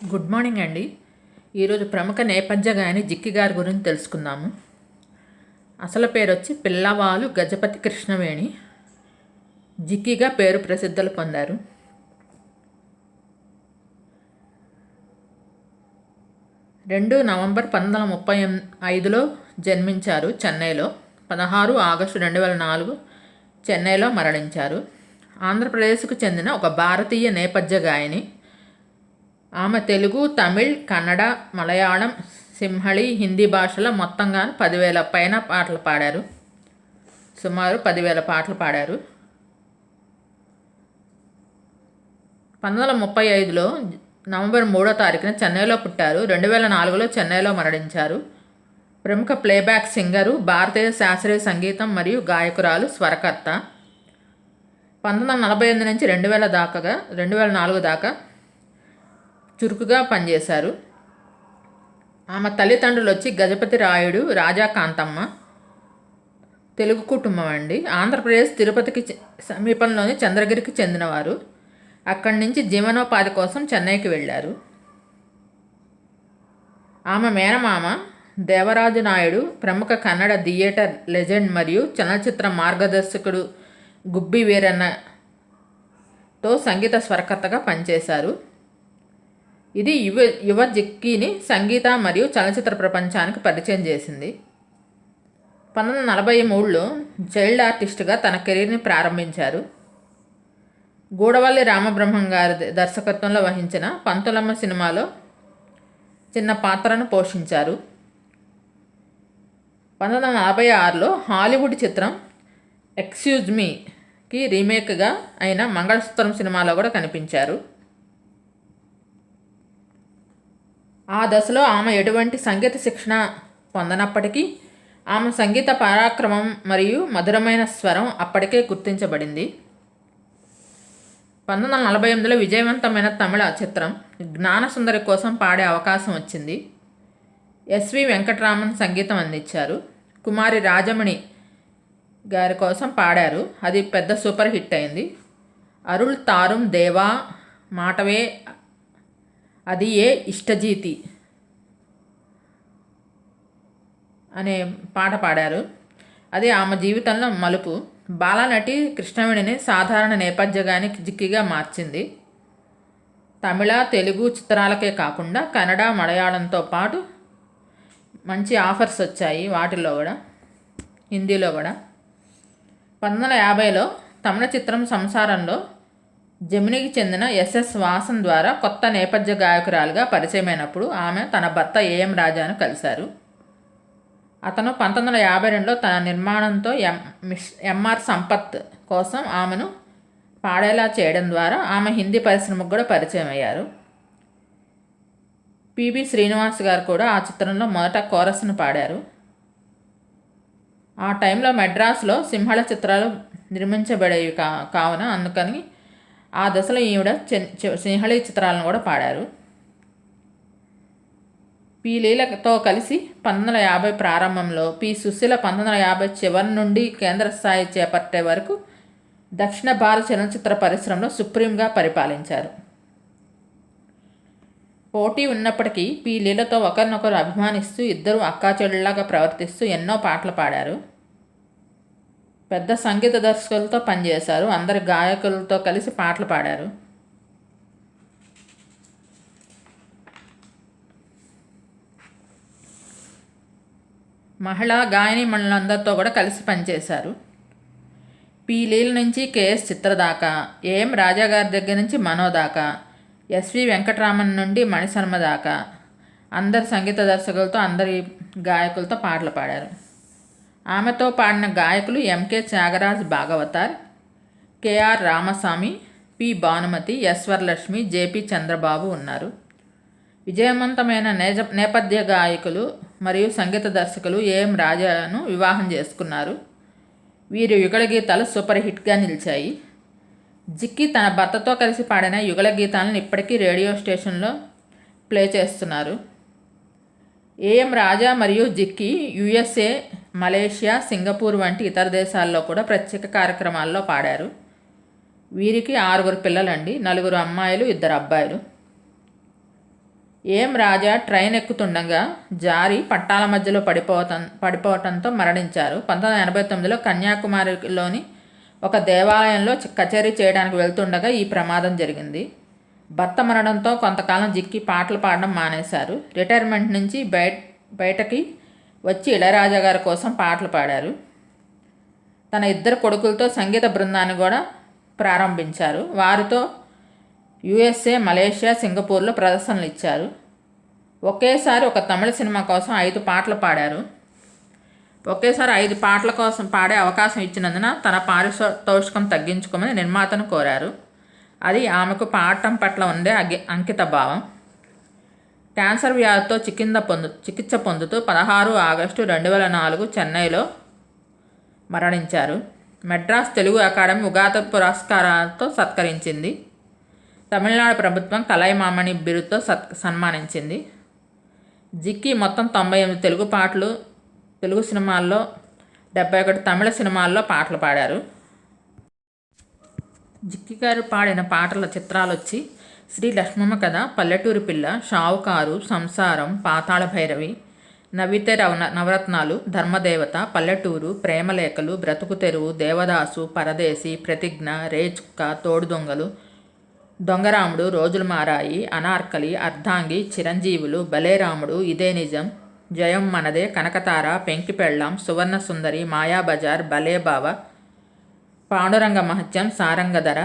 Good morning అండి. ఈరోజు ప్రముఖ నేపథ్య గాయని జిక్కి గారి గురించి తెలుసుకుందాము. అసలు పేరు వచ్చి పిల్లవాలు గజపతి కృష్ణవేణి. జిక్కిగా పేరు ప్రసిద్ధులు పొందారు. నవంబర్ 1935లో జన్మించారు చెన్నైలో. 16 ఆగస్టు 2004 చెన్నైలో మరణించారు. ఆంధ్రప్రదేశ్కు చెందిన ఒక భారతీయ నేపథ్య గాయని. ఆమె తెలుగు, తమిళ్, కన్నడ, మలయాళం, సింహళి, హిందీ భాషలో మొత్తంగా 10,000 పైన పాటలు పాడారు. సుమారు 10,000 పాటలు పాడారు. 1935లో నవంబర్ 3వ తారీఖున చెన్నైలో పుట్టారు. 2004లో చెన్నైలో మరణించారు. ప్రముఖ ప్లేబ్యాక్ సింగరు, భారతీయ శాస్త్రీయ సంగీతం మరియు గాయకురాలు, స్వరకర్త. 1948 నుంచి 2004 దాకా చురుకుగా పనిచేశారు. ఆమె తల్లిదండ్రులు వచ్చి గజపతి రాయుడు, రాజా కాంతమ్మ. తెలుగు కుటుంబం అండి. ఆంధ్రప్రదేశ్ తిరుపతికి సమీపంలోని చంద్రగిరికి చెందినవారు. అక్కడి నుంచి జీవనోపాధి కోసం చెన్నైకి వెళ్ళారు. ఆమె మేనమామ దేవరాజు నాయుడు ప్రముఖ కన్నడ థియేటర్ లెజెండ్ మరియు చలనచిత్ర మార్గదర్శకుడు గుబ్బి వీరన్నతో సంగీత స్వరకర్తగా పనిచేశారు. ఇది యువ జిక్కిని సంగీత మరియు చలనచిత్ర ప్రపంచానికి పరిచయం చేసింది. 1943లో చైల్డ్ ఆర్టిస్ట్గా తన కెరీర్ని ప్రారంభించారు. గూడవల్లి రామబ్రహ్మం గారి దర్శకత్వంలో వహించిన పంతులమ్మ సినిమాలో చిన్న పాత్రను పోషించారు. 1946లో హాలీవుడ్ చిత్రం ఎక్స్క్యూజ్ మీకి రీమేక్గా అయిన మంగళసూత్రం సినిమాలో కూడా కనిపించారు. ఆ దశలో ఆమె ఎటువంటి సంగీత శిక్షణ పొందనప్పటికీ ఆమె సంగీత పరాక్రమం మరియు మధురమైన స్వరం అప్పటికే గుర్తించబడింది. 1948లో విజయవంతమైన తమిళ చిత్రం జ్ఞానసుందరి కోసం పాడే అవకాశం వచ్చింది. ఎస్వి వెంకటరామన్ సంగీతం అందించారు. కుమారి రాజమణి గారి కోసం పాడారు. అది పెద్ద సూపర్ హిట్ అయింది. అరుళ్ తారుం దేవా మాటవే అది ఏ ఇష్టజీతి అనే పాట పాడారు. అది ఆమె జీవితంలో మలుపు. బాలనటి కృష్ణవేణిని సాధారణ నేపథ్య గాయని జిక్కిగా మార్చింది. తమిళ, తెలుగు చిత్రాలకే కాకుండా కన్నడ, మలయాళంతో పాటు మంచి ఆఫర్స్ వచ్చాయి. వాటిల్లో కూడా హిందీలో కూడా. 1950లో తమిళ చిత్రం సంసారంలో జెమినికి చెందిన ఎస్ఎస్ వాసన్ ద్వారా కొత్త నేపథ్య గాయకురాలుగా పరిచయమైనప్పుడు ఆమె తన భర్త ఏఎం రాజాను కలిశారు. అతను 1952లో తన నిర్మాణంతో ఎంఆర్ సంపత్ కోసం ఆమెను పాడేలా చేయడం ద్వారా ఆమె హిందీ పరిశ్రమకు కూడా పరిచయం అయ్యారు. పిబి శ్రీనివాస్ గారు కూడా ఆ చిత్రంలో మొదట కోరస్ను పాడారు. ఆ టైంలో మెడ్రాస్లో సింహళ చిత్రాలు నిర్మించబడేవి కావున అందుకని ఆ దశలో ఈవిడ సింహళి చిత్రాలను కూడా పాడారు. పి లీలతో కలిసి 1950 ప్రారంభంలో, పి సుశీల 1950 చివరి నుండి కేంద్ర స్థాయి చేపట్టే వరకు దక్షిణ భారత చలనచిత్ర పరిశ్రమలో సుప్రీంగా పరిపాలించారు. పోటీ ఉన్నప్పటికీ పి లీలతో ఒకరినొకరు అభిమానిస్తూ ఇద్దరు అక్కాచెల్లెళ్ళలాగా ప్రవర్తిస్తూ ఎన్నో పాటలు పాడారు. పెద్ద సంగీత దర్శకులతో పనిచేశారు. అందరి గాయకులతో కలిసి పాటలు పాడారు. మహిళా గాయని మనులందరితో కూడా కలిసి పనిచేశారు. పి లీల నుంచి కేఎస్ చిత్ర దాకా, ఏఎం రాజా గారి దగ్గర నుంచి మనో దాకా, ఎస్వి వెంకటరామన్ నుండి మణిశర్మ దాకా అందరి సంగీత దర్శకులతో, అందరి గాయకులతో పాటలు పాడారు. ఆమెతో పాడిన గాయకులు MK Thyagaraj Bhagavathar, KR Ramaswamy, P Bhanumathi, S Varalakshmi, JP Chandrababu ఉన్నారు. విజయవంతమైన నేపథ్య గాయకులు మరియు సంగీత దర్శకులు ఏఎం రాజాను వివాహం చేసుకున్నారు. వీరి యుగళ గీతాలు సూపర్ హిట్గా నిలిచాయి. జిక్కి తన భర్తతో కలిసి పాడిన యుగళ గీతాలను ఇప్పటికీ రేడియో స్టేషన్లో ప్లే చేస్తున్నారు. ఏఎం రాజా మరియు జిక్కి యుఎస్ఏ, మలేషియా, సింగపూర్ వంటి ఇతర దేశాల్లో కూడా ప్రత్యేక కార్యక్రమాల్లో పాడారు. వీరికి 6 పిల్లలండి. 4 అమ్మాయిలు, 2 అబ్బాయిలు. ఏం రాజా ట్రైన్ ఎక్కుతుండగా జారి పట్టాల మధ్యలో పడిపోవటంతో మరణించారు. 1989లో కన్యాకుమారిలోని ఒక దేవాలయంలో కచేరీ చేయడానికి వెళ్తుండగా ఈ ప్రమాదం జరిగింది. భర్త మరణంతో కొంతకాలం జిక్కి పాటలు పాడడం మానేశారు. రిటైర్మెంట్ నుంచి బయటకి వచ్చి ఇళయరాజా గారి కోసం పాటలు పాడారు. తన 2 కొడుకులతో సంగీత బృందాన్ని కూడా ప్రారంభించారు. వారితో USA, మలేషియా, సింగపూర్లో ప్రదర్శనలు ఇచ్చారు. ఒకేసారి ఒక తమిళ సినిమా కోసం 5 పాటలు పాడారు. ఒకేసారి 5 పాటల కోసం పాడే అవకాశం ఇచ్చినందున తన పారితోషికం తగ్గించుకోమని నిర్మాతను కోరారు. అది ఆమెకు పాడటం పట్ల ఉండే అంకిత భావం. క్యాన్సర్ వ్యాధితో చికిత్స పొందుతూ 16 ఆగస్టు 2004 చెన్నైలో మరణించారు. మెడ్రాస్ తెలుగు అకాడమీ ఉగాది పురస్కారాలతో సత్కరించింది. తమిళనాడు ప్రభుత్వం కలైమామణి బిరుదుతో సన్మానించింది. జిక్కి మొత్తం 98 తెలుగు సినిమాల్లో 71 తమిళ సినిమాల్లో పాటలు పాడారు. జిక్కి గారు పాడిన పాటల చిత్రాలు వచ్చి శ్రీ లక్ష్మమ్మ కథ, పల్లెటూరి పిల్ల, షావుకారు, సంసారం, పాతాళ భైరవి, నవ్వితే నవరత్నాలు, ధర్మదేవత, పల్లెటూరు, ప్రేమలేఖలు, బ్రతుకు తెరువు, దేవదాసు, పరదేశి, ప్రతిజ్ఞ, రేచుక్క, తోడు దొంగలు, దొంగరాముడు, రోజులు మారాయి, అనార్కలి, అర్ధాంగి, చిరంజీవులు, బలేరాముడు, ఇదే నిజం, జయం మనదే, కనకతార, పెంకి పెళ్ళాం, సువర్ణ సుందరి, మాయాబజార్, బలేబావ, పాండురంగ మహత్యం, సారంగధర,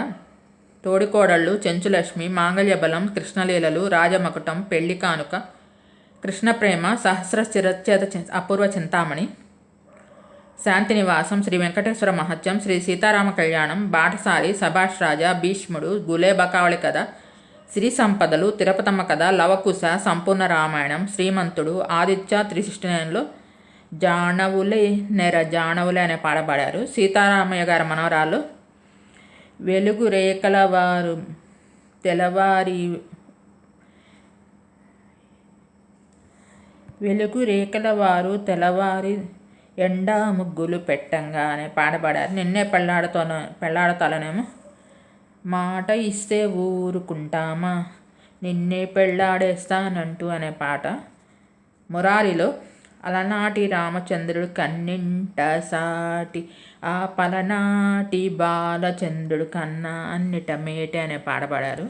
తోడికోడళ్ళు, చెంచులక్ష్మి, మాంగళ్యబలం, కృష్ణలీలలు, రాజమకుటం, పెళ్లి కానుక, కృష్ణప్రేమ, సహస్ర చిరచ్ఛేద అపూర్వ చింతామణి, శాంతినివాసం, శ్రీ వెంకటేశ్వర మహత్యం, శ్రీ సీతారామ కళ్యాణం, బాటసారి, సభాష్ రాజా, భీష్ముడు, గులే బకావళి కథ, శ్రీ సంపదలు, తిరుపతమ్మ కథ, లవకుశ, సంపూర్ణ రామాయణం, శ్రీమంతుడు, ఆదిత్య 369లో జానవులే అనే పాట పాడారు. సీతారామయ్య గారి మనవరాలు వెలుగు రేఖల వారు తెల్లవారి ఎండా ముగ్గులు పెట్టంగా అనే పాట పాడారు. నిన్నే పెళ్ళాడతాలనేమో మాట ఇస్తే ఊరుకుంటామా, నిన్నే పెళ్ళాడేస్తానంటూ అనే పాట. మురారిలో అలనాటి రామచంద్రుడు కన్నింట సాటి, ఆ పలనాటి బాలచంద్రుడు కన్నా అన్నిట మేటే అనే పాట పాడారు.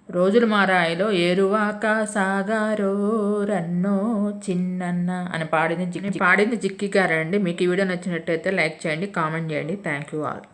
రోజులు మారాయిలో ఏరువాక సాగారో రన్నో చిన్నన్న అని పాడింది జిక్కి గారండి. మీకు ఈ వీడియో నచ్చినట్టయితే లైక్ చేయండి, కామెంట్ చేయండి. Thank you all.